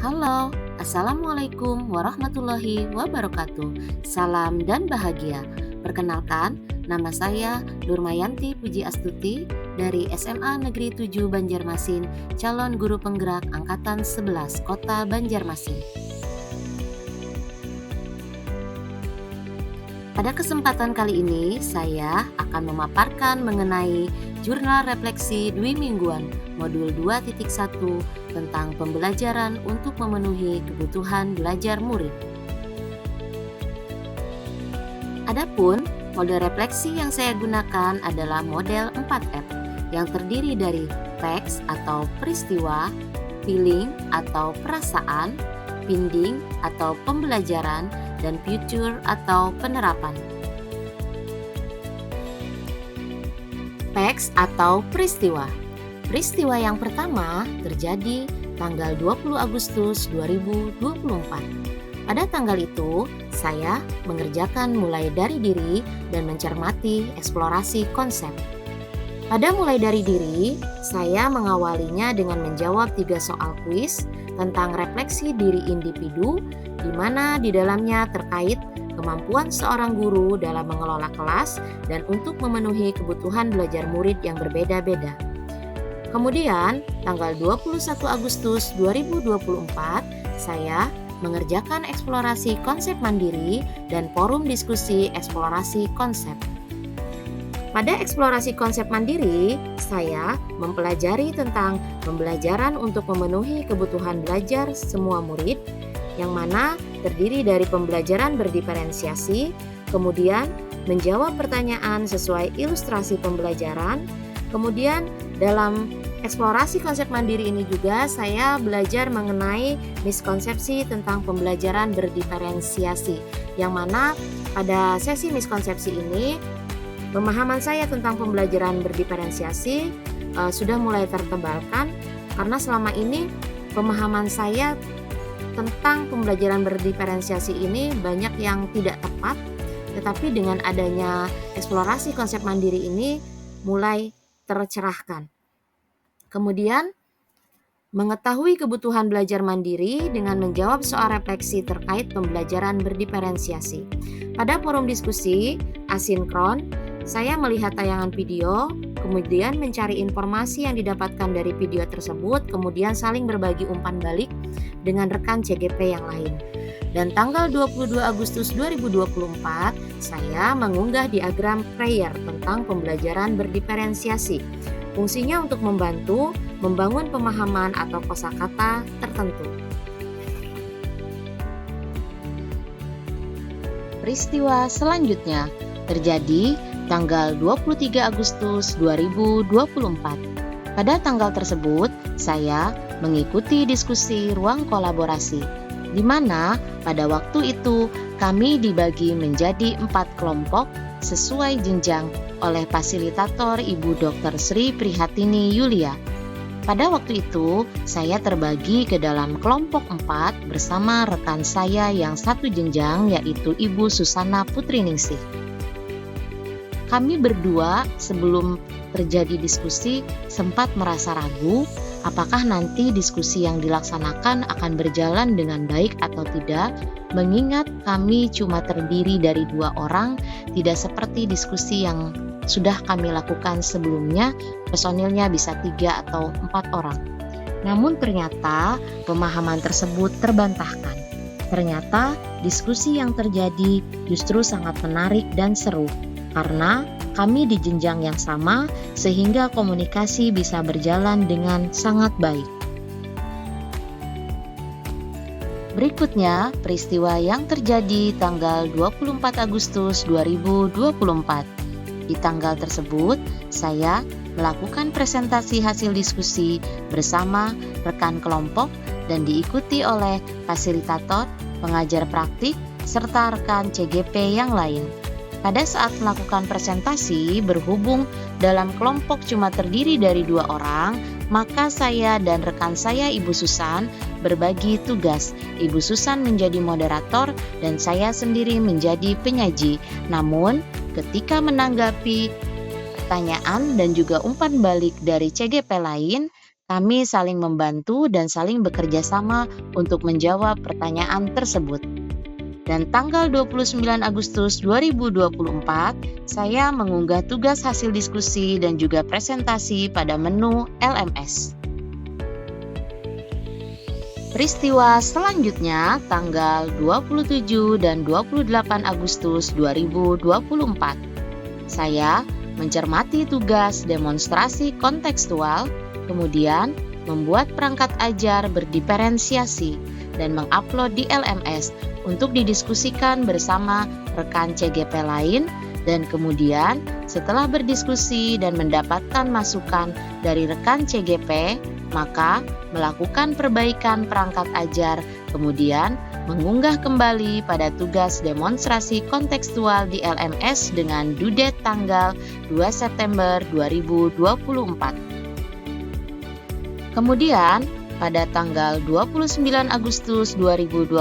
Halo, Assalamualaikum warahmatullahi wabarakatuh. Salam dan bahagia. Perkenalkan, nama saya Nurmayanti Puji Astuti dari SMA Negeri 7 Banjarmasin, calon guru penggerak Angkatan 11 Kota Banjarmasin. Pada kesempatan kali ini, saya akan memaparkan mengenai Jurnal Refleksi Dwi Mingguan Modul 2.1 tentang pembelajaran untuk memenuhi kebutuhan belajar murid. Adapun model refleksi yang saya gunakan adalah model 4F yang terdiri dari facts atau peristiwa, feeling atau perasaan, finding atau pembelajaran, dan future atau penerapan. Facts atau peristiwa. Peristiwa yang pertama terjadi tanggal 20 Agustus 2024. Pada tanggal itu, saya mengerjakan mulai dari diri dan mencermati eksplorasi konsep. Pada mulai dari diri, saya mengawalinya dengan menjawab 3 soal kuis tentang refleksi diri individu, di mana di dalamnya terkait kemampuan seorang guru dalam mengelola kelas dan untuk memenuhi kebutuhan belajar murid yang berbeda-beda. Kemudian, tanggal 21 Agustus 2024, saya mengerjakan eksplorasi konsep mandiri dan forum diskusi eksplorasi konsep. Pada eksplorasi konsep mandiri, saya mempelajari tentang pembelajaran untuk memenuhi kebutuhan belajar semua murid, yang mana terdiri dari pembelajaran berdiferensiasi, kemudian menjawab pertanyaan sesuai ilustrasi pembelajaran. Kemudian dalam eksplorasi konsep mandiri ini juga saya belajar mengenai miskonsepsi tentang pembelajaran berdiferensiasi, yang mana pada sesi miskonsepsi ini pemahaman saya tentang pembelajaran berdiferensiasi sudah mulai tertebalkan, karena selama ini pemahaman saya tentang pembelajaran berdiferensiasi ini banyak yang tidak tepat, tetapi dengan adanya eksplorasi konsep mandiri ini mulai tercerahkan. Kemudian, mengetahui kebutuhan belajar mandiri dengan menjawab soal refleksi terkait pembelajaran berdiferensiasi. Pada forum diskusi asinkron, saya melihat tayangan video, kemudian mencari informasi yang didapatkan dari video tersebut, kemudian saling berbagi umpan balik dengan rekan CGP yang lain. Dan tanggal 22 Agustus 2024, saya mengunggah diagram Freire tentang pembelajaran berdiferensiasi. Fungsinya untuk membantu membangun pemahaman atau kosakata tertentu. Peristiwa selanjutnya terjadi tanggal 23 Agustus 2024. Pada tanggal tersebut, saya mengikuti diskusi ruang kolaborasi, di mana pada waktu itu kami dibagi menjadi 4 kelompok sesuai jenjang oleh fasilitator Ibu Dr. Sri Prihatini Yulia. Pada waktu itu, saya terbagi ke dalam kelompok 4 bersama rekan saya yang satu jenjang, yaitu Ibu Susana Putriningsih. Kami berdua sebelum terjadi diskusi sempat merasa ragu apakah nanti diskusi yang dilaksanakan akan berjalan dengan baik atau tidak, mengingat kami cuma terdiri dari 2 orang, tidak seperti diskusi yang sudah kami lakukan sebelumnya, personilnya bisa 3 atau 4 orang. Namun ternyata pemahaman tersebut terbantahkan. Ternyata diskusi yang terjadi justru sangat menarik dan seru, karena kami di jenjang yang sama sehingga komunikasi bisa berjalan dengan sangat baik. Berikutnya, peristiwa yang terjadi tanggal 24 Agustus 2024. Di tanggal tersebut, saya melakukan presentasi hasil diskusi bersama rekan kelompok dan diikuti oleh fasilitator, pengajar praktik, serta rekan CGP yang lain. Pada saat melakukan presentasi, berhubung dalam kelompok cuma terdiri dari 2 orang, maka saya dan rekan saya Ibu Susan berbagi tugas. Ibu Susan menjadi moderator dan saya sendiri menjadi penyaji. Namun, ketika menanggapi pertanyaan dan juga umpan balik dari CGP lain, Kami saling membantu dan saling bekerja sama untuk menjawab pertanyaan tersebut. Dan tanggal 29 Agustus 2024, saya mengunggah tugas hasil diskusi dan juga presentasi pada menu LMS. Peristiwa selanjutnya tanggal 27 dan 28 Agustus 2024. Saya mencermati tugas demonstrasi kontekstual, kemudian membuat perangkat ajar berdiferensiasi dan mengupload di LMS untuk didiskusikan bersama rekan CGP lain, dan kemudian setelah berdiskusi dan mendapatkan masukan dari rekan CGP, maka melakukan perbaikan perangkat ajar, kemudian mengunggah kembali pada tugas demonstrasi kontekstual di LMS dengan due date tanggal 2 September 2024. Kemudian, pada tanggal 29 Agustus 2024,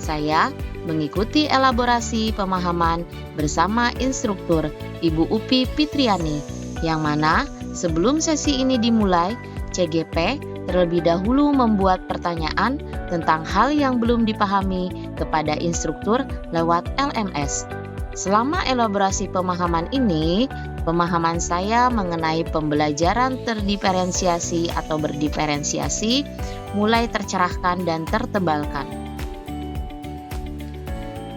saya mengikuti elaborasi pemahaman bersama instruktur Ibu Upi Fitriani, yang mana sebelum sesi ini dimulai, CGP terlebih dahulu membuat pertanyaan tentang hal yang belum dipahami kepada instruktur lewat LMS. Selama elaborasi pemahaman ini, pemahaman saya mengenai pembelajaran terdiferensiasi atau berdiferensiasi mulai tercerahkan dan tertebalkan.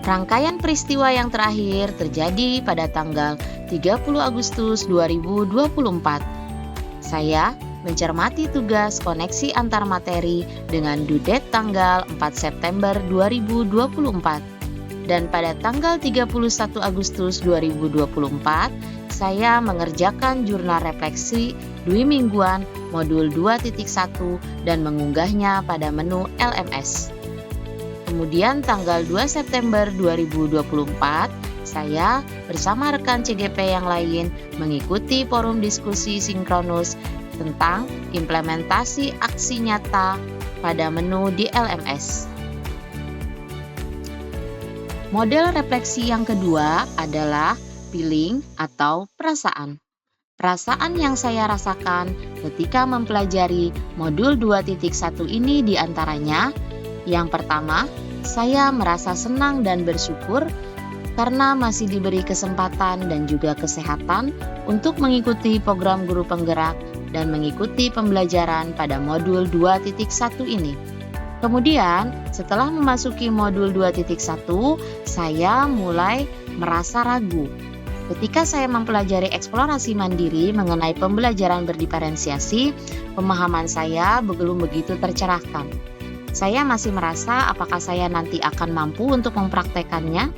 Rangkaian peristiwa yang terakhir terjadi pada tanggal 30 Agustus 2024. Saya mencermati tugas koneksi antar materi dengan due date tanggal 4 September 2024. Dan pada tanggal 31 Agustus 2024, saya mengerjakan jurnal refleksi dwi mingguan modul 2.1 dan mengunggahnya pada menu LMS. Kemudian tanggal 2 September 2024, saya bersama rekan CGP yang lain mengikuti forum diskusi sinkronus tentang implementasi aksi nyata pada menu di LMS. Model refleksi yang kedua adalah feeling atau perasaan. Perasaan yang saya rasakan ketika mempelajari modul 2.1 ini diantaranya, yang pertama, saya merasa senang dan bersyukur karena masih diberi kesempatan dan juga kesehatan untuk mengikuti program guru penggerak dan mengikuti pembelajaran pada modul 2.1 ini. Kemudian, setelah memasuki modul 2.1, saya mulai merasa ragu. Ketika saya mempelajari eksplorasi mandiri mengenai pembelajaran berdiferensiasi, pemahaman saya belum begitu tercerahkan. Saya masih merasa apakah saya nanti akan mampu untuk mempraktekannya.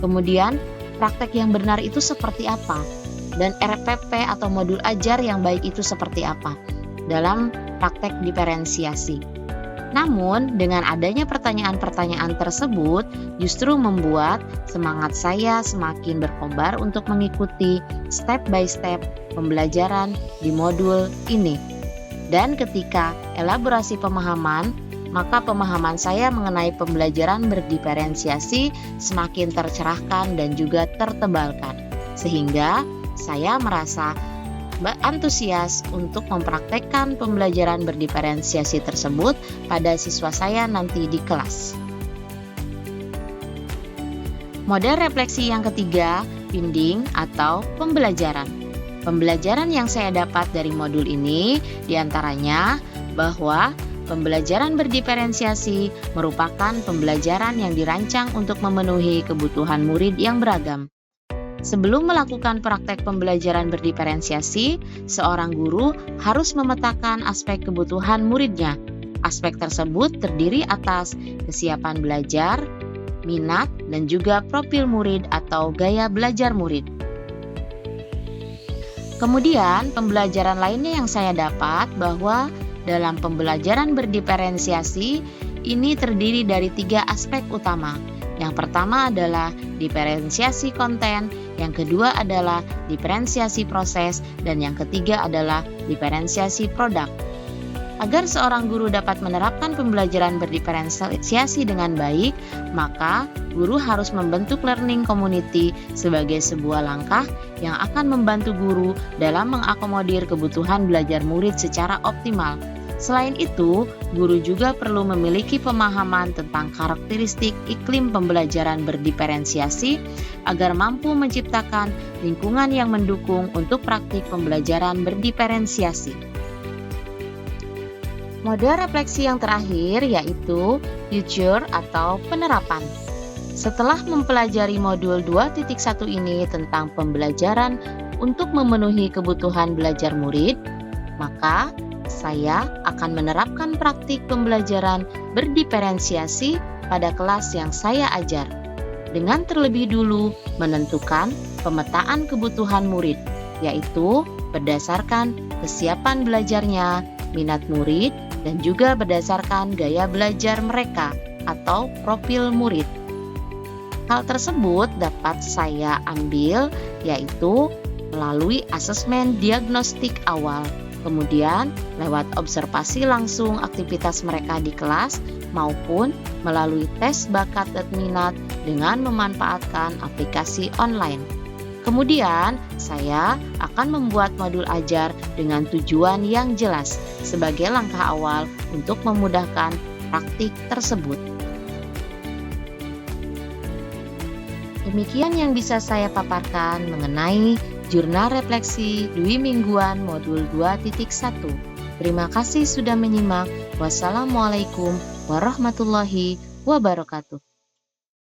Kemudian, praktek yang benar itu seperti apa? Dan RPP atau modul ajar yang baik itu seperti apa dalam praktek diferensiasi. Namun, dengan adanya pertanyaan-pertanyaan tersebut justru membuat semangat saya semakin berkobar untuk mengikuti step by step pembelajaran di modul ini. Dan ketika elaborasi pemahaman, maka pemahaman saya mengenai pembelajaran berdiferensiasi semakin tercerahkan dan juga tertebalkan. Sehingga saya merasa antusias untuk mempraktekkan pembelajaran berdiferensiasi tersebut pada siswa saya nanti di kelas. Model refleksi yang ketiga, binding atau pembelajaran. Pembelajaran yang saya dapat dari modul ini diantaranya bahwa pembelajaran berdiferensiasi merupakan pembelajaran yang dirancang untuk memenuhi kebutuhan murid yang beragam. Sebelum melakukan praktek pembelajaran berdiferensiasi, seorang guru harus memetakan aspek kebutuhan muridnya. Aspek tersebut terdiri atas kesiapan belajar, minat, dan juga profil murid atau gaya belajar murid. Kemudian, pembelajaran lainnya yang saya dapat bahwa dalam pembelajaran berdiferensiasi ini terdiri dari 3 aspek utama. Yang pertama adalah diferensiasi konten, yang kedua adalah diferensiasi proses, dan yang ketiga adalah diferensiasi produk. Agar seorang guru dapat menerapkan pembelajaran berdiferensiasi dengan baik, maka guru harus membentuk learning community sebagai sebuah langkah yang akan membantu guru dalam mengakomodir kebutuhan belajar murid secara optimal. Selain itu, guru juga perlu memiliki pemahaman tentang karakteristik iklim pembelajaran berdiferensiasi agar mampu menciptakan lingkungan yang mendukung untuk praktik pembelajaran berdiferensiasi. Mode refleksi yang terakhir yaitu future atau penerapan. Setelah mempelajari modul 2.1 ini tentang pembelajaran untuk memenuhi kebutuhan belajar murid, maka saya akan menerapkan praktik pembelajaran berdiferensiasi pada kelas yang saya ajar, dengan terlebih dulu menentukan pemetaan kebutuhan murid, yaitu berdasarkan kesiapan belajarnya, minat murid, dan juga berdasarkan gaya belajar mereka atau profil murid. Hal tersebut dapat saya ambil yaitu melalui asesmen diagnostik awal, kemudian lewat observasi langsung aktivitas mereka di kelas maupun melalui tes bakat dan minat dengan memanfaatkan aplikasi online. Kemudian, saya akan membuat modul ajar dengan tujuan yang jelas sebagai langkah awal untuk memudahkan praktik tersebut. Demikian yang bisa saya paparkan mengenai Jurnal Refleksi Dwi Mingguan Modul 2.1. Terima kasih sudah menyimak. Wassalamualaikum warahmatullahi wabarakatuh.